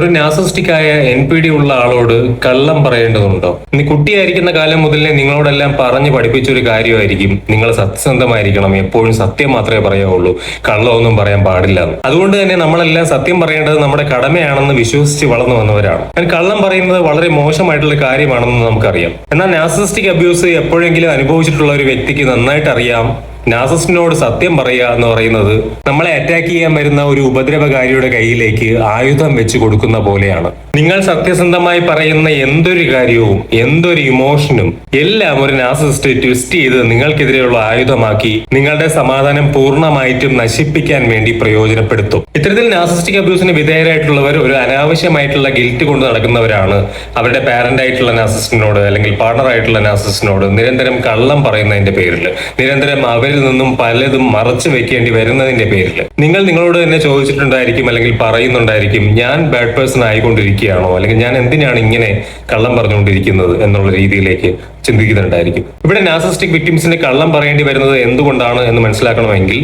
ഒരു നാർസിസ്റ്റിക് ആയ NPD ഉള്ള ആളോട് കള്ളം പറയേണ്ടതുണ്ടോ? ഇനി കുട്ടിയായിരിക്കുന്ന കാലം മുതലേ നിങ്ങളോടെല്ലാം പറഞ്ഞ് പഠിപ്പിച്ച ഒരു കാര്യമായിരിക്കും നിങ്ങൾ സത്യസന്ധമായിരിക്കണം, എപ്പോഴും സത്യം മാത്രമേ പറയാവുള്ളൂ, കള്ളമൊന്നും പറയാൻ പാടില്ല. അതുകൊണ്ട് തന്നെ നമ്മളെല്ലാം സത്യം പറയേണ്ടത് നമ്മുടെ കടമയാണെന്ന് വിശ്വസിച്ച് വളർന്നു വന്നവരാണ്. കള്ളം പറയുന്നത് വളരെ മോശമായിട്ടുള്ള കാര്യമാണെന്ന് നമുക്കറിയാം. എന്നാൽ നാർസിസ്റ്റിക് അബ്യൂസ് എപ്പോഴെങ്കിലും അനുഭവിച്ചിട്ടുള്ള ഒരു വ്യക്തിക്ക് നന്നായിട്ട് അറിയാം, നാർസിസ്റ്റിനോട് സത്യം പറയുക എന്ന് പറയുന്നത് നമ്മളെ അറ്റാക്ക് ചെയ്യാൻ വരുന്ന ഒരു ഉപദ്രവകാരിയുടെ കയ്യിലേക്ക് ആയുധം വെച്ച് കൊടുക്കുന്ന പോലെയാണ്. നിങ്ങൾ സത്യസന്ധമായി പറയുന്ന എന്തൊരു കാര്യവും എന്തൊരു ഇമോഷനും എല്ലാം ഒരു നാർസിസ്റ്റ് ട്വിസ്റ്റ് ചെയ്ത് നിങ്ങൾക്കെതിരെയുള്ള ആയുധമാക്കി നിങ്ങളുടെ സമാധാനം പൂർണ്ണമായിട്ടും നശിപ്പിക്കാൻ വേണ്ടി പ്രയോജനപ്പെടുത്തും. ഇത്തരത്തിൽ നാർസിസ്റ്റിക് അബ്യൂസിന് വിധേയരായിട്ടുള്ളവർ ഒരു അനാവശ്യമായിട്ടുള്ള ഗിൽറ്റ് കൊണ്ട് നടക്കുന്നവരാണ്. അവരുടെ പാരന്റ് ആയിട്ടുള്ള നാർസിസ്റ്റിനോട് അല്ലെങ്കിൽ പാർട്ണർ ആയിട്ടുള്ള നാർസിസ്റ്റിനോട് നിരന്തരം കള്ളം പറയുന്നതിന്റെ പേരിൽ, നിരന്തരം അവരിൽ നിന്നും പലതും മറച്ചു വെക്കേണ്ടി വരുന്നതിന്റെ പേരിൽ. നിങ്ങളോട് തന്നെ ചോദിച്ചിട്ടുണ്ടായിരിക്കും അല്ലെങ്കിൽ പറയുന്നുണ്ടായിരിക്കും, ഞാൻ ബാഡ് പേഴ്സൺ ആയിക്കൊണ്ടിരിക്കുകയാണോ, അല്ലെങ്കിൽ ഞാൻ എന്തിനാണ് ഇങ്ങനെ കള്ളം പറഞ്ഞുകൊണ്ടിരിക്കുന്നത് എന്നുള്ള രീതിയിലേക്ക് ചിന്തിക്കുന്നുണ്ടായിരിക്കും. ഇവിടെ നാർസിസ്റ്റിക് വിക്ടിംസിന് കള്ളം പറയേണ്ടി വരുന്നത് എന്തുകൊണ്ടാണ് എന്ന് മനസ്സിലാക്കണമെങ്കിൽ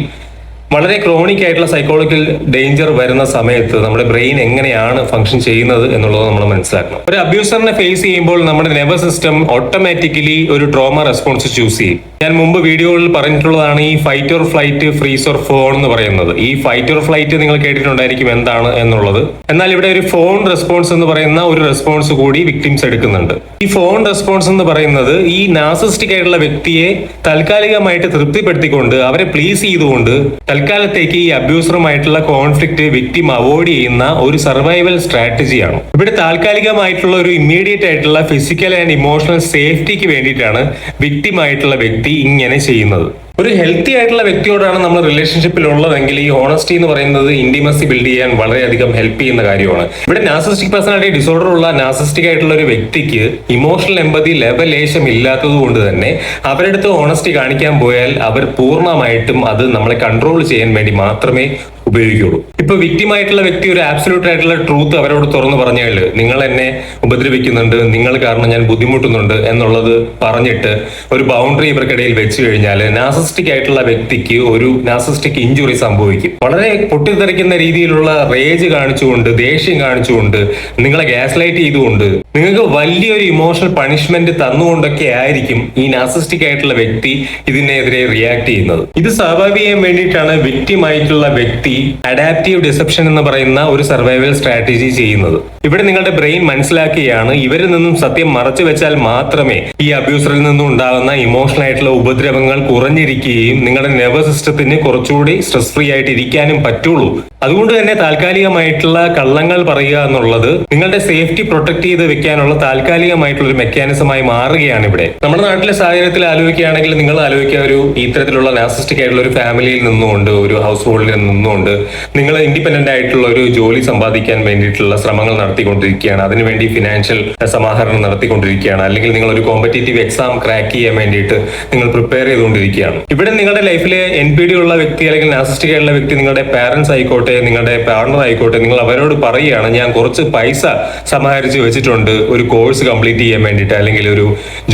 വളരെ ക്രോണിക് ആയിട്ടുള്ള സൈക്കോളജിക്കൽ ഡേഞ്ചർ വരുന്ന സമയത്ത് നമ്മുടെ ബ്രെയിൻ എങ്ങനെയാണ് ഫംഗ്ഷൻ ചെയ്യുന്നത് എന്നുള്ളത് നമ്മൾ മനസ്സിലാക്കണം. ഒരു അബ്യൂസറിനെ ഫേസ് ചെയ്യുമ്പോൾ നമ്മുടെ നെർവസ് സിസ്റ്റം ഓട്ടോമാറ്റിക്കലി ഒരു ട്രോമ റെസ്പോൺസ് ചൂസ് ചെയ്യും. ഞാൻ മുമ്പ് വീഡിയോകളിൽ പറഞ്ഞിട്ടുള്ളതാണ് ഈ fight or flight, freeze or phone എന്ന് പറയുന്നത്. ഈ ഫൈറ്റ് ഓർ ഫ്ലൈറ്റ് നിങ്ങൾ കേട്ടിട്ടുണ്ടായിരിക്കും എന്താണ് എന്നുള്ളത്. എന്നാൽ ഇവിടെ ഒരു ഫോൺ റെസ്പോൺസ് എന്ന് പറയുന്ന ഒരു റെസ്പോൺസ് കൂടി വിക്ടിംസ് എടുക്കുന്നുണ്ട്. ഈ ഫോൺ റെസ്പോൺസ് എന്ന് പറയുന്നത് ഈ നാർസിസ്റ്റിക് ആയിട്ടുള്ള വ്യക്തിയെ താൽക്കാലികമായിട്ട് തൃപ്തിപ്പെടുത്തിക്കൊണ്ട് അവരെ പ്ലീസ് ചെയ്തുകൊണ്ട് തൽക്കാലത്തേക്ക് ഈ അബ്യൂസറുമായിട്ടുള്ള കോൺഫ്ലിക്റ്റ് വിക്ടിം അവോയ്ഡ് ചെയ്യുന്ന ഒരു സർവൈവൽ സ്ട്രാറ്റജിയാണ്. ഇവിടെ താൽക്കാലികമായിട്ടുള്ള ഒരു ഇമ്മീഡിയറ്റ് ആയിട്ടുള്ള ഫിസിക്കൽ ആൻഡ് ഇമോഷണൽ സേഫ്റ്റിക്ക് വേണ്ടിയിട്ടാണ് വിക്ടിം ആയിട്ടുള്ള വ്യക്തി ഇങ്ങനെ ചെയ്യുന്നത്. ഒരു ഹെൽത്തി ആയിട്ടുള്ള വ്യക്തിയോടാണ് നമ്മൾ റിലേഷൻഷിപ്പിൽ ഉള്ളതെങ്കിൽ ഈ ഹോണസ്റ്റി എന്ന് പറയുന്നത് ഇന്റിമസി ബിൽഡ് ചെയ്യാൻ വളരെയധികം ഹെൽപ്പ് ചെയ്യുന്ന കാര്യമാണ്. ഇവിടെ നാർസിസ്റ്റിക് പേഴ്സണാലിറ്റി ഡിസോർഡർ ഉള്ള നാർസിസ്റ്റിക് ആയിട്ടുള്ള ഒരു വ്യക്തിക്ക് ഇമോഷണൽ എമ്പതി ലെവലേശം ഇല്ലാത്തത് കൊണ്ട് തന്നെ അവരുടെ അടുത്ത് ഹോണസ്റ്റി കാണിക്കാൻ പോയാൽ അവർ പൂർണ്ണമായിട്ടും അത് നമ്മളെ കൺട്രോൾ ചെയ്യാൻ വേണ്ടി മാത്രമേ ഉപയോഗിക്കുള്ളൂ. ഇപ്പൊ വിക്ടിമായിട്ടുള്ള വ്യക്തി ഒരു ആബ്സല്യൂട്ട് ആയിട്ടുള്ള ട്രൂത്ത് അവരോട് തുറന്നു പറഞ്ഞാൽ, നിങ്ങൾ എന്നെ ഉപദ്രവിക്കുന്നുണ്ട്, നിങ്ങൾ കാരണം ഞാൻ ബുദ്ധിമുട്ടുന്നുണ്ട് എന്നുള്ളത് പറഞ്ഞിട്ട് ഒരു ബൗണ്ടറി ഇവർക്കിടയിൽ വെച്ച് കഴിഞ്ഞാൽ നാർസിസ്റ്റിക് ആയിട്ടുള്ള വ്യക്തിക്ക് ഒരു നാർസിസ്റ്റിക് ഇഞ്ചുറി സംഭവിക്കും. വളരെ പൊട്ടിത്തെറിക്കുന്ന രീതിയിലുള്ള റേജ് കാണിച്ചുകൊണ്ട്, ദേഷ്യം കാണിച്ചുകൊണ്ട്, നിങ്ങളെ ഗ്യാസ് ലൈറ്റ് ചെയ്തുകൊണ്ട്, നിങ്ങൾക്ക് വലിയൊരു ഇമോഷണൽ പണിഷ്മെന്റ് തന്നുകൊണ്ടൊക്കെ ആയിരിക്കും ഈ നാർസിസ്റ്റിക് ആയിട്ടുള്ള വ്യക്തി ഇതിനെതിരെ റിയാക്ട് ചെയ്യുന്നത്. ഇത് സർവൈവ് ചെയ്യാൻ വേണ്ടിയിട്ടാണ് വിക്ടിം ആയിട്ടുള്ള വ്യക്തി അഡാപ്റ്റീവ് ഡിസെപ്ഷൻ എന്ന് പറയുന്ന ഒരു സർവൈവൽ സ്ട്രാറ്റജി ചെയ്യുന്നത്. ഇവിടെ നിങ്ങളുടെ ബ്രെയിൻ മനസ്സിലാക്കുകയാണ്, ഇവരിൽ നിന്നും സത്യം മറച്ചു വെച്ചാൽ മാത്രമേ ഈ അബ്യൂസറിൽ നിന്നും ഉണ്ടാകുന്ന ഇമോഷണൽ ആയിട്ടുള്ള ഉപദ്രവങ്ങൾ കുറഞ്ഞിരിക്കുകയും നിങ്ങളുടെ നെർവസ് സിസ്റ്റത്തിന് കുറച്ചുകൂടി സ്ട്രെസ് ഫ്രീ ആയിട്ട് ഇരിക്കാനും പറ്റുള്ളൂ. അതുകൊണ്ട് തന്നെ താൽക്കാലികമായിട്ടുള്ള കള്ളങ്ങൾ പറയുക എന്നുള്ളത് നിങ്ങളുടെ സേഫ്റ്റി പ്രൊട്ടക്ട് ചെയ്ത് വെക്കാനുള്ള താൽക്കാലികമായിട്ടുള്ള ഒരു മെക്കാനിസമായി മാറുകയാണ്. ഇവിടെ നമ്മുടെ നാട്ടിലെ സാഹചര്യത്തിൽ ആലോചിക്കുകയാണെങ്കിൽ നിങ്ങൾ ആലോചിക്കുക, ഒരു ഇത്തരത്തിലുള്ള നാർസിസ്റ്റിക് ആയിട്ടുള്ള ഒരു ഫാമിലിയിൽ നിന്നുകൊണ്ട്, ഒരു ഹൗസ് ഹോൾഡിൽ നിന്നുകൊണ്ട് നിങ്ങൾ ഇൻഡിപെൻഡന്റ് ആയിട്ടുള്ള ഒരു ജോലി സമ്പാദിക്കാൻ വേണ്ടിയിട്ടുള്ള ശ്രമങ്ങൾ നടത്തിക്കൊണ്ടിരിക്കുകയാണ്, അതിനുവേണ്ടി ഫിനാൻഷ്യൽ സമാഹരണം നടത്തിക്കൊണ്ടിരിക്കുകയാണ്, അല്ലെങ്കിൽ നിങ്ങൾ ഒരു കോമ്പറ്റേറ്റീവ് എക്സാം ക്രാക്ക് ചെയ്യാൻ വേണ്ടിയിട്ട് നിങ്ങൾ പ്രിപ്പയർ ചെയ്തുകൊണ്ടിരിക്കുകയാണ്. ഇവിടെ നിങ്ങളുടെ ലൈഫിലെ NPD ഉള്ള വ്യക്തി അല്ലെങ്കിൽ നാർസിസ്റ്റിക് ആയിട്ടുള്ള വ്യക്തി നിങ്ങളുടെ പാരന്റ്സ് ആയിക്കോട്ടെ, നിങ്ങളുടെ പാർട്ണർ ആയിക്കോട്ടെ, നിങ്ങൾ അവരോട് പറയുകയാണ്, ഞാൻ കുറച്ച് പൈസ സമാഹരിച്ച് വെച്ചിട്ടുണ്ട് ഒരു കോഴ്സ് കംപ്ലീറ്റ് ചെയ്യാൻ വേണ്ടിയിട്ട്, അല്ലെങ്കിൽ ഒരു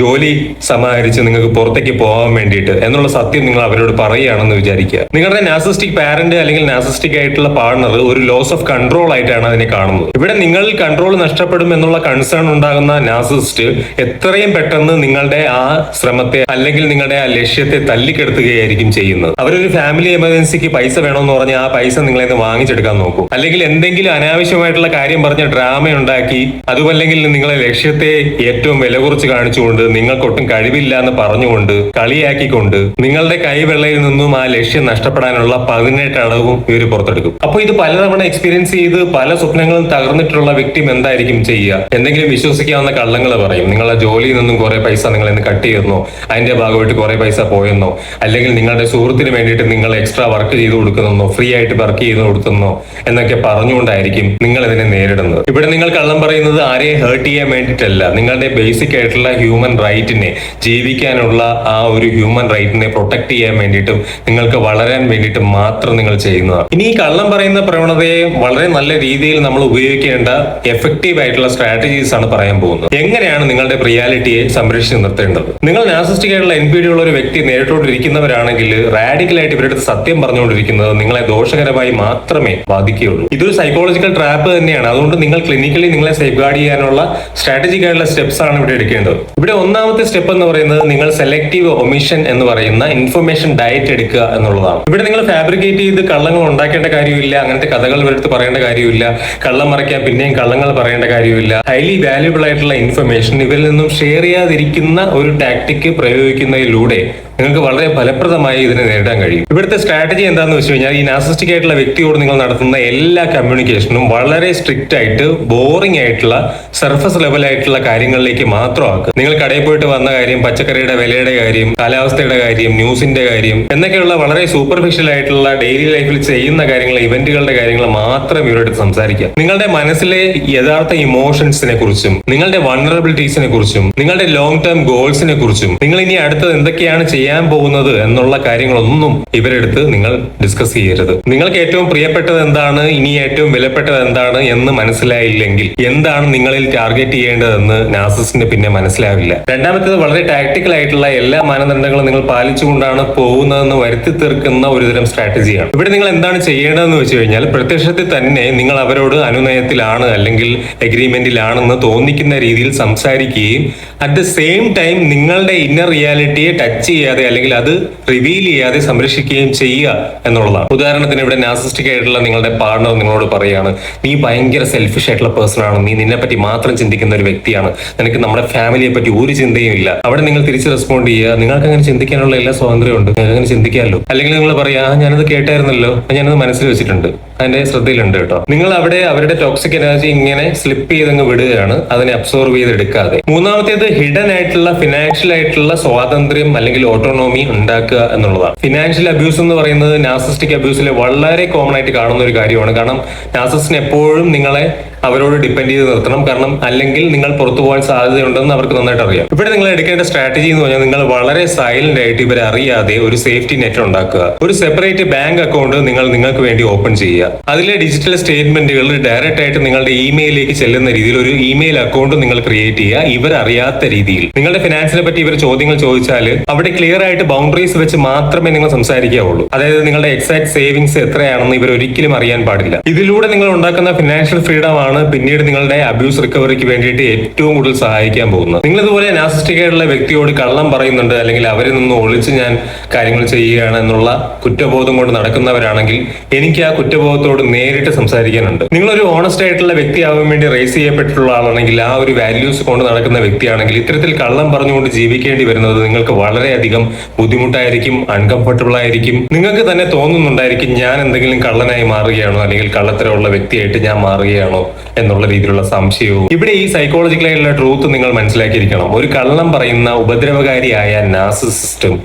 ജോലി സമാഹരിച്ച് നിങ്ങൾക്ക് പുറത്തേക്ക് പോകാൻ വേണ്ടിയിട്ട് എന്നുള്ള സത്യം നിങ്ങൾ അവരോട് പറയുകയാണെന്ന് വിചാരിക്കുക. നിങ്ങളുടെ നാർസിസ്റ്റിക് പാരന്റ് അല്ലെങ്കിൽ നാർസിസ്റ്റിക് ആയിട്ടുള്ള പാർട്ണർ ഒരു ലോസ് ഓഫ് കൺട്രോൾ ആയിട്ടാണ് അതിനെ കാണുന്നത്. ഇവിടെ നിങ്ങളിൽ കൺട്രോൾ നഷ്ടപ്പെടും എന്നുള്ള കൺസേൺ ഉണ്ടാകുന്ന നാർസിസ്റ്റ് എത്രയും പെട്ടെന്ന് നിങ്ങളുടെ ആ ശ്രമത്തെ അല്ലെങ്കിൽ നിങ്ങളുടെ ആ ലക്ഷ്യത്തെ തല്ലിക്കെടുത്തുകയായിരിക്കും ചെയ്യുന്നത്. അവരൊരു ഫാമിലി എമർജൻസിക്ക് പൈസ വേണമെന്ന് പറഞ്ഞ് ആ പൈസ നിങ്ങളെ വാങ്ങിച്ചെടുക്കാൻ നോക്കും, അല്ലെങ്കിൽ എന്തെങ്കിലും അനാവശ്യമായിട്ടുള്ള കാര്യം പറഞ്ഞ് ഡ്രാമ ഉണ്ടാക്കി, അതുമല്ലെങ്കിൽ നിങ്ങളെ ലക്ഷ്യത്തെ ഏറ്റവും വില കുറച്ച് കാണിച്ചുകൊണ്ട്, നിങ്ങൾക്കൊട്ടും കഴിവില്ല എന്ന് പറഞ്ഞുകൊണ്ട്, കളിയാക്കിക്കൊണ്ട് നിങ്ങളുടെ കൈവെള്ളയിൽ നിന്നും ആ ലക്ഷ്യം നഷ്ടപ്പെടാനുള്ള 18 അളവും ഇവർ പുറത്തെടുക്കും. അപ്പൊ ഇത് പലതവണ എക്സ്പീരിയൻസ് ചെയ്ത് പല സ്വപ്നങ്ങളും തകർന്നിട്ടുള്ള വ്യക്തി എന്തായിരിക്കും ചെയ്യുക? എന്തെങ്കിലും വിശ്വസിക്കാവുന്ന കള്ളങ്ങൾ പറയും. നിങ്ങളുടെ ജോലിയിൽ നിന്നും കുറെ പൈസ നിങ്ങൾ ഇന്ന് കട്ട് ചെയ്യുന്നോ, അതിന്റെ ഭാഗമായിട്ട് കുറെ പൈസ പോയെന്നോ, അല്ലെങ്കിൽ നിങ്ങളുടെ സുഹൃത്തിന് വേണ്ടിയിട്ട് നിങ്ങൾ എക്സ്ട്രാ വർക്ക് ചെയ്ത് കൊടുക്കുന്നോ, ഫ്രീ ആയിട്ട് വർക്ക് ചെയ്ത് കൊടുക്കുന്നോ എന്നൊക്കെ പറഞ്ഞുകൊണ്ടായിരിക്കും നിങ്ങൾ ഇതിനെ നേരിടുന്നത്. ഇവിടെ നിങ്ങൾ കള്ളം പറയുന്നത് ആരെയും ഹേർട്ട് ചെയ്യാൻ വേണ്ടിയിട്ടല്ല, നിങ്ങളുടെ ബേസിക് ആയിട്ടുള്ള ഹ്യൂമൻ റൈറ്റിനെ, ജീവിക്കാനുള്ള ആ ഒരു ഹ്യൂമൻ റൈറ്റിനെ പ്രൊട്ടക്ട് ചെയ്യാൻ വേണ്ടിയിട്ടും നിങ്ങൾക്ക് വളരാൻ വേണ്ടിയിട്ടും മാത്രം നിങ്ങൾ ചെയ്യുന്നതാണ്. ഇനി ഈ കള്ളം പറയുന്ന പ്രവണതയെ വളരെ നല്ല രീതിയിൽ നമ്മൾ ഉപയോഗിക്കേണ്ട എഫക്റ്റീവ് ആയിട്ടുള്ള സ്ട്രാറ്റജീസ് ആണ് പറയാൻ പോകുന്നത്. എങ്ങനെയാണ് നിങ്ങളുടെ റിയാലിറ്റിയെ സംരക്ഷിച്ച് നിർത്തേണ്ടത്? നിങ്ങൾ നാർസിസ്റ്റിക് ആയിട്ടുള്ള NPD ഉള്ള ഒരു വ്യക്തി നേരിട്ടോണ്ടിരിക്കുന്നവരാണെങ്കിൽ റാഡിക്കലായിട്ട് ഇവരുടെ അടുത്ത് സത്യം പറഞ്ഞുകൊണ്ടിരിക്കുന്നത് നിങ്ങളെ ദോഷകരമായി മാത്രം മാത്രമേ ബാധിക്കുകയുള്ളൂ. ഇതൊരു സൈക്കോളജിക്കൽ ട്രാപ്പ് തന്നെയാണ്. അതുകൊണ്ട് നിങ്ങൾ ക്ലിനിക്കലി നിങ്ങളെ സേഫ് ഗാർഡ് ചെയ്യാനുള്ള സ്ട്രാറ്റജിക് ആയിട്ടുള്ള സ്റ്റെപ്സ് ആണ് ഇവിടെ എടുക്കേണ്ടത്. ഇവിടെ ഒന്നാമത്തെ സ്റ്റെപ്പ് എന്ന് പറയുന്നത് നിങ്ങൾ സെലക്ടീവ് ഒമിഷൻ എന്ന് പറയുന്ന ഇൻഫർമേഷൻ ഡയറ്റ് എടുക്കുക എന്നുള്ളതാണ്. ഇവിടെ നിങ്ങൾ ഫാബ്രിക്കേറ്റ് ചെയ്ത് കള്ളങ്ങൾ ഉണ്ടാക്കേണ്ട കാര്യമില്ല, അങ്ങനത്തെ കഥകൾ ഇവരെടുത്ത് പറയേണ്ട കാര്യമില്ല, കള്ളം മറയ്ക്കാൻ പിന്നെയും കള്ളങ്ങൾ പറയേണ്ട കാര്യമില്ല. ഹൈലി വാല്യുബിൾ ആയിട്ടുള്ള ഇൻഫർമേഷൻ ഇവരിൽ നിന്നും ഷെയർ ചെയ്യാതിരിക്കുന്ന ഒരു ടാക്ടിക് പ്രയോഗിക്കുന്നതിലൂടെ നിങ്ങൾക്ക് വളരെ ഫലപ്രദമായി ഇതിനെ നേരിടാൻ കഴിയും. ഇവിടുത്തെ സ്ട്രാറ്റജി എന്താണെന്ന് വെച്ച് കഴിഞ്ഞാൽ ഈ നാർസിസ്റ്റിക് ആയിട്ടുള്ള വ്യക്തിയോട് നിങ്ങൾ നടത്തുന്ന എല്ലാ കമ്മ്യൂണിക്കേഷനും വളരെ സ്ട്രിക്റ്റ് ആയിട്ട് ബോറിംഗ് ആയിട്ടുള്ള സർഫസ് ലെവൽ ആയിട്ടുള്ള കാര്യങ്ങളിലേക്ക് മാത്രമാക്കുക. നിങ്ങൾ കടയിൽ പോയിട്ട് വന്ന കാര്യം, പച്ചക്കറിയുടെ വിലയുടെ കാര്യം, കാലാവസ്ഥയുടെ കാര്യം, ന്യൂസിന്റെ കാര്യം എന്നൊക്കെയുള്ള വളരെ സൂപ്പർഫിഷ്യൽ ആയിട്ടുള്ള ഡെയിലി ലൈഫിൽ ചെയ്യുന്ന കാര്യങ്ങൾ, ഇവന്റുകളുടെ കാര്യങ്ങൾ മാത്രം ഇവരോട് സംസാരിക്കുക. നിങ്ങളുടെ മനസ്സിലെ യഥാർത്ഥ ഇമോഷൻസിനെ കുറിച്ചും നിങ്ങളുടെ വൾണറബിലിറ്റീസിനെ കുറിച്ചും നിങ്ങളുടെ ലോങ് ടേം ഗോൾസിനെ കുറിച്ചും നിങ്ങൾ ഇനി അടുത്തത് എന്തൊക്കെയാണ് ചെയ്യാൻ പോകുന്നത് എന്നുള്ള കാര്യങ്ങളൊന്നും ഇവരെടുത്ത് നിങ്ങൾ ഡിസ്കസ് ചെയ്യരുത്. നിങ്ങൾക്ക് ഏറ്റവും പ്രിയപ്പെട്ടത് എന്താണ്, ഇനി ഏറ്റവും വിലപ്പെട്ടത് എന്താണ് എന്ന് മനസ്സിലായില്ലെങ്കിൽ എന്താണ് നിങ്ങളിൽ ടാർഗറ്റ് ചെയ്യേണ്ടതെന്ന് നാർസിസ്റ്റിന് പിന്നെ മനസ്സിലാവില്ല. രണ്ടാമത്തേത് വളരെ ടാക്ടിക്കൽ ആയിട്ടുള്ള എല്ലാ മാനദണ്ഡങ്ങളും നിങ്ങൾ പാലിച്ചുകൊണ്ടാണ് പോകുന്നതെന്ന് വരുത്തി തീർക്കുന്ന ഒരുതരം സ്ട്രാറ്റജിയാണ്. ഇവിടെ നിങ്ങൾ എന്താണ് ചെയ്യേണ്ടതെന്ന് വെച്ച് കഴിഞ്ഞാൽ പ്രത്യക്ഷത്തിൽ തന്നെ നിങ്ങൾ അവരോട് അനുനയത്തിലാണ് അല്ലെങ്കിൽ എഗ്രിമെന്റിലാണെന്ന് തോന്നിക്കുന്ന രീതിയിൽ സംസാരിക്കുകയും അറ്റ് ദ സെയിം ടൈം നിങ്ങളുടെ ഇന്നർ റിയാലിറ്റിയെ ടച്ച് ചെയ്യാതെ അല്ലെങ്കിൽ അത് റിവീൽ ചെയ്യാതെ സംരക്ഷിക്കുകയും ചെയ്യുക എന്നുള്ളതാണ്. ഉദാഹരണത്തിന് ഇവിടെ നാർസിസ്റ്റിക് ആയിട്ടുള്ള നിങ്ങളുടെ പാർട്ണർ നിങ്ങളോട് പറയാണ്, നീ ഭയങ്കര സെൽഫിഷ് ആയിട്ടുള്ള പേഴ്സൺ ആണ്, നീ നിന്നെ പറ്റി മാത്രം ചിന്തിക്കുന്ന ഒരു വ്യക്തിയാണ്, നിനക്ക് നമ്മുടെ ഫാമിലിയെ പറ്റി ഒരു ചിന്തയും ഇല്ല. അവിടെ നിങ്ങൾ തിരിച്ച് റെസ്പോണ്ട് ചെയ്യുക, നിങ്ങൾക്ക് അങ്ങനെ ചിന്തിക്കാനുള്ള എല്ലാ സ്വാതന്ത്ര്യമുണ്ട്, നിങ്ങൾക്ക് അങ്ങനെ ചിന്തിക്കാമല്ലോ. അല്ലെങ്കിൽ നിങ്ങൾ പറയാ, ഞാനത് കേട്ടായിരുന്നല്ലോ, ഞാനത് മനസ്സിൽ വെച്ചിട്ടുണ്ട്, അതിന്റെ ശ്രദ്ധയിലുണ്ട് കേട്ടോ. നിങ്ങൾ അവിടെ അവരുടെ ടോക്സിക് എനർജി ഇങ്ങനെ സ്ലിപ്പ് ചെയ്തങ്ങ് വിടുകയാണ്, അതിനെ അബ്സോർവ് ചെയ്തെടുക്കാതെ. മൂന്നാമത്തേത് ഹിഡൻ ആയിട്ടുള്ള ഫിനാൻഷ്യൽ ആയിട്ടുള്ള സ്വാതന്ത്ര്യം അല്ലെങ്കിൽ ഓട്ടോണോമി ഉണ്ടാക്കുക എന്നുള്ളതാണ്. ഫിനാൻഷ്യൽ അബ്യൂസ് എന്ന് പറയുന്നത് നാർസിസ്റ്റിക് അബ്യൂസിൽ വളരെ കോമൺ ആയിട്ട് കാണുന്ന ഒരു കാര്യമാണ്. കാരണം നാർസിസ്റ്റിന് എപ്പോഴും നിങ്ങളെ അവരോട് ഡിപ്പെൻഡ് ചെയ്ത് നിർത്തണം. കാരണം അല്ലെങ്കിൽ നിങ്ങൾ പുറത്തു പോകാൻ സാധ്യതയുണ്ടെന്ന് അവർക്ക് നന്നായിട്ട് അറിയാം. ഇവിടെ നിങ്ങൾ എടുക്കേണ്ട സ്ട്രാറ്റജി എന്ന് പറഞ്ഞാൽ നിങ്ങൾ വളരെ സൈലന്റ് ആയിട്ട് ഇവരെ അറിയാതെ ഒരു സേഫ്റ്റി നെറ്റ് ഉണ്ടാക്കുക. ഒരു സെപ്പറേറ്റ് ബാങ്ക് അക്കൗണ്ട് നിങ്ങൾക്ക് വേണ്ടി ഓപ്പൺ ചെയ്യുക. അതിലെ ഡിജിറ്റൽ സ്റ്റേറ്റ്മെന്റുകൾ ഡയറക്റ്റ് ആയിട്ട് നിങ്ങളുടെ ഇമെയിലേക്ക് ചെല്ലുന്ന രീതിയിൽ ഒരു ഇമെയിൽ അക്കൗണ്ട് നിങ്ങൾ ക്രിയേറ്റ് ചെയ്യുക. ഇവരറിയാത്ത രീതിയിൽ നിങ്ങളുടെ ഫിനാൻസിനെ പറ്റി ഇവർ ചോദ്യങ്ങൾ ചോദിച്ചാൽ അവിടെ ക്ലിയർ ആയിട്ട് ബൗണ്ടറീസ് വെച്ച് മാത്രമേ നിങ്ങൾ സംസാരിക്കാവുള്ളൂ. അതായത് നിങ്ങളുടെ എക്സാക്ട് സേവിങ്സ് എത്രയാണെന്ന് ഇവർ ഒരിക്കലും അറിയാൻ പാടില്ല. ഇതിലൂടെ നിങ്ങൾ ഉണ്ടാക്കുന്ന ഫിനാൻഷ്യൽ ഫ്രീഡം ആണ് പിന്നീട് നിങ്ങളുടെ അബ്യൂസ് റിക്കവറിക്ക് വേണ്ടിയിട്ട് ഏറ്റവും കൂടുതൽ സഹായിക്കാൻ പോകുന്നത്. നിങ്ങൾ ഇതുപോലെ നാർസിസ്റ്റിക് ആയിട്ടുള്ള വ്യക്തിയോട് കള്ളം പറയുന്നുണ്ട് അല്ലെങ്കിൽ അവരിൽ നിന്ന് ഒളിച്ച് ഞാൻ കാര്യങ്ങൾ ചെയ്യുകയാണ് എന്നുള്ള കുറ്റബോധം കൊണ്ട് നടക്കുന്നവരാണെങ്കിൽ എനിക്ക് ആ കുറ്റബോധത്തോട് നേരിട്ട് സംസാരിക്കാനുണ്ട്. നിങ്ങളൊരു ഓണസ്റ്റ് ആയിട്ടുള്ള വ്യക്തിയാവാൻ വേണ്ടി റേസ് ചെയ്യപ്പെട്ടിട്ടുള്ള ആളാണെങ്കിൽ, ആ ഒരു വാല്യൂസ് കൊണ്ട് നടക്കുന്ന വ്യക്തിയാണെങ്കിൽ ഇത്തരത്തിൽ കള്ളം പറഞ്ഞുകൊണ്ട് ജീവിക്കേണ്ടി വരുന്നത് നിങ്ങൾക്ക് വളരെയധികം ബുദ്ധിമുട്ടായിരിക്കും, അൺകംഫർട്ടബിൾ ആയിരിക്കും. നിങ്ങൾക്ക് തന്നെ തോന്നുന്നുണ്ടായിരിക്കും, ഞാൻ എന്തെങ്കിലും കള്ളനായി മാറുകയാണോ അല്ലെങ്കിൽ കള്ളത്തരമുള്ള വ്യക്തിയായിട്ട് ഞാൻ മാറുകയാണോ എന്നുള്ള രീതിയിലുള്ള സംശയവും. ഇവിടെ ഈ സൈക്കോളജിക്കലായിട്ടുള്ള ട്രൂത്ത് നിങ്ങൾ മനസ്സിലാക്കിയിരിക്കണം. ഒരു കള്ളം പറയുന്ന ഉപദ്രവകാരിയായ നാർസിസിസ്റ്റും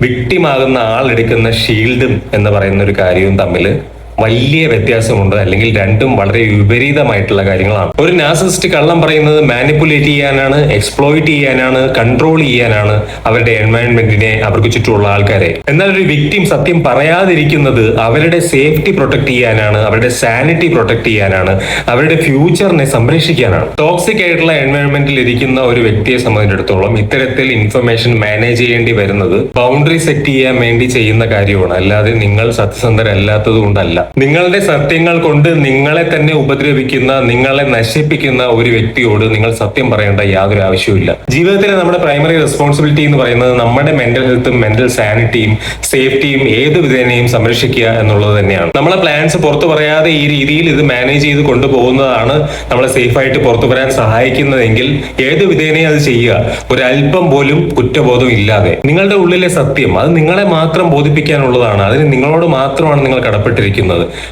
വിക്ടിമാകുന്ന ആളെടുക്കുന്ന ഷീൽഡും എന്ന് പറയുന്ന ഒരു കാര്യവും തമ്മിൽ വലിയ വ്യത്യാസമുണ്ട്, അല്ലെങ്കിൽ രണ്ടും വളരെ വിപരീതമായിട്ടുള്ള കാര്യങ്ങളാണ്. ഒരു നാർസിസിസ്റ്റ് കള്ളം പറയുന്നത് മാനിപ്പുലേറ്റ് ചെയ്യാനാണ്, എക്സ്പ്ലോയിറ്റ് ചെയ്യാനാണ്, കൺട്രോൾ ചെയ്യാനാണ് അവരുടെ എൻവയൺമെന്റിനെ, അവർക്ക് ചുറ്റുമുള്ള ആൾക്കാരെ. എന്നാൽ ഒരു വിക്ടിം സത്യം പറയാതിരിക്കുന്നത് അവരുടെ സേഫ്റ്റി പ്രൊട്ടക്ട് ചെയ്യാനാണ്, അവരുടെ സാനിറ്റി പ്രൊട്ടക്ട് ചെയ്യാനാണ്, അവരുടെ ഫ്യൂച്ചറിനെ സംരക്ഷിക്കാനാണ്. ടോക്സിക് ആയിട്ടുള്ള എൻവയൺമെന്റിൽ ഇരിക്കുന്ന ഒരു വ്യക്തിയെ സംബന്ധിച്ചിടത്തോളം ഇത്തരത്തിൽ ഇൻഫർമേഷൻ മാനേജ് ചെയ്യേണ്ടി വരുന്നത് ബൗണ്ടറി സെറ്റ് ചെയ്യാൻ വേണ്ടി ചെയ്യുന്ന കാര്യമാണ്, അല്ലാതെ നിങ്ങൾ സത്യസന്ധരല്ലാത്തത് കൊണ്ടല്ല. നിങ്ങളുടെ സത്യങ്ങൾ കൊണ്ട് നിങ്ങളെ തന്നെ ഉപദ്രവിക്കുന്ന, നിങ്ങളെ നശിപ്പിക്കുന്ന ഒരു വ്യക്തിയോട് നിങ്ങൾ സത്യം പറയേണ്ട യാതൊരു ആവശ്യവുമില്ല. ജീവിതത്തിലെ നമ്മുടെ പ്രൈമറി റെസ്പോൺസിബിലിറ്റി എന്ന് പറയുന്നത് നമ്മുടെ മെന്റൽ ഹെൽത്തും മെന്റൽ സാനിറ്റിയും സേഫ്റ്റിയും ഏത് വിധേനയും സംരക്ഷിക്കുക എന്നുള്ളത് തന്നെയാണ്. നമ്മളെ പ്ലാൻസ് പുറത്തു പറയാതെ ഈ രീതിയിൽ ഇത് മാനേജ് ചെയ്ത് കൊണ്ടുപോകുന്നതാണ് നമ്മളെ സേഫ് ആയിട്ട് പുറത്തു വരാൻ സഹായിക്കുന്നതെങ്കിൽ ഏത് വിധേനയും അത് ചെയ്യുക, ഒരല്പം പോലും കുറ്റബോധം ഇല്ലാതെ. നിങ്ങളുടെ ഉള്ളിലെ സത്യം അത് നിങ്ങളെ മാത്രം ബോധിപ്പിക്കാനുള്ളതാണ്, അതിന് നിങ്ങളോട് മാത്രമാണ് നിങ്ങൾ കടപ്പെട്ടിരിക്കുന്നത്.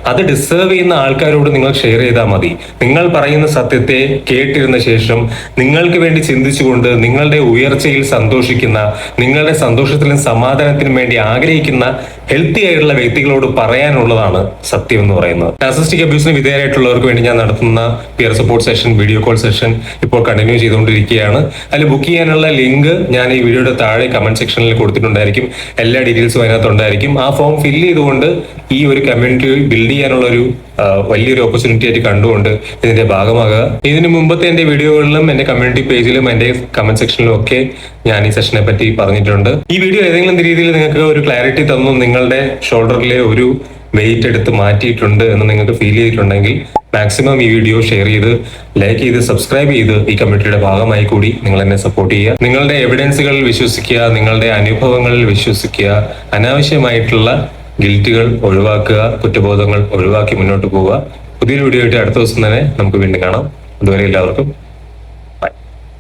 അത് ഡിസേർവ് ചെയ്യുന്ന ആൾക്കാരോട് നിങ്ങൾ ഷെയർ ചെയ്താൽ മതി. നിങ്ങൾ പറയുന്ന സത്യത്തെ കേട്ടിരുന്ന ശേഷം നിങ്ങൾക്ക് വേണ്ടി ചിന്തിച്ചുകൊണ്ട് നിങ്ങളുടെ ഉയർച്ചയിൽ സന്തോഷിക്കുന്ന, നിങ്ങളുടെ സന്തോഷത്തിലും സമാധാനത്തിനും വേണ്ടി ആഗ്രഹിക്കുന്ന ഹെൽത്തി ആയിട്ടുള്ള വ്യക്തികളോട് പറയാനുള്ളതാണ് സത്യം എന്ന് പറയുന്നത്. നാർസിസ്റ്റിക് അബ്യൂസിന് വിധേയരായിട്ടുള്ളവർക്ക് വേണ്ടി ഞാൻ നടത്തുന്ന peer support session, video call session ഇപ്പോൾ കണ്ടിന്യൂ ചെയ്തുകൊണ്ടിരിക്കുകയാണ്. അതിൽ ബുക്ക് ചെയ്യാനുള്ള ലിങ്ക് ഞാൻ ഈ വീഡിയോയുടെ താഴെ കമന്റ് സെക്ഷനിൽ കൊടുത്തിട്ടുണ്ടായിരിക്കും. എല്ലാ ഡീറ്റെയിൽസും അതിനകത്തുണ്ടായിരിക്കും. ആ ഫോം ഫില്ല് ചെയ്തുകൊണ്ട് ഈ ഒരു കമ്മ്യൂണിറ്റി ബിൽഡ് ചെയ്യാനുള്ള ഒരു വലിയൊരു ഓപ്പർച്യൂണിറ്റി ആയിട്ട് കണ്ടുകൊണ്ട് ഇതിന്റെ ഭാഗമാകുക. ഇതിനു മുമ്പത്തെ എന്റെ വീഡിയോകളിലും എന്റെ കമ്മ്യൂണിറ്റി പേജിലും എന്റെ കമന്റ് സെക്ഷനിലും ഒക്കെ ഞാൻ ഈ സെഷനെ പറ്റി പറഞ്ഞിട്ടുണ്ട്. ഈ വീഡിയോ ഏതെങ്കിലും രീതിയിൽ നിങ്ങൾക്ക് ഒരു ക്ലാരിറ്റി തന്നു, നിങ്ങളുടെ ഷോൾഡറിലെ ഒരു വെയിറ്റ് എടുത്ത് മാറ്റിയിട്ടുണ്ട് എന്ന് നിങ്ങൾക്ക് ഫീൽ ചെയ്തിട്ടുണ്ടെങ്കിൽ മാക്സിമം ഈ വീഡിയോ ഷെയർ ചെയ്ത് ലൈക്ക് ചെയ്ത് സബ്സ്ക്രൈബ് ചെയ്ത് ഈ കമ്മ്യൂണിറ്റിയുടെ ഭാഗമായി കൂടി നിങ്ങൾ എന്നെ സപ്പോർട്ട് ചെയ്യുക. നിങ്ങളുടെ എവിഡൻസുകളിൽ വിശ്വസിക്കുക, നിങ്ങളുടെ അനുഭവങ്ങളിൽ വിശ്വസിക്കുക, അനാവശ്യമായിട്ടുള്ള ഗിൽറ്റുകൾ ഒഴിവാക്കുക, കുറ്റബോധങ്ങൾ ഒഴിവാക്കി മുന്നോട്ട് പോവുക. പുതിയൊരു വീഡിയോ ആയിട്ട് അടുത്ത ദിവസം തന്നെ നമുക്ക് വീണ്ടും കാണാം. അതുവരെ എല്ലാവർക്കും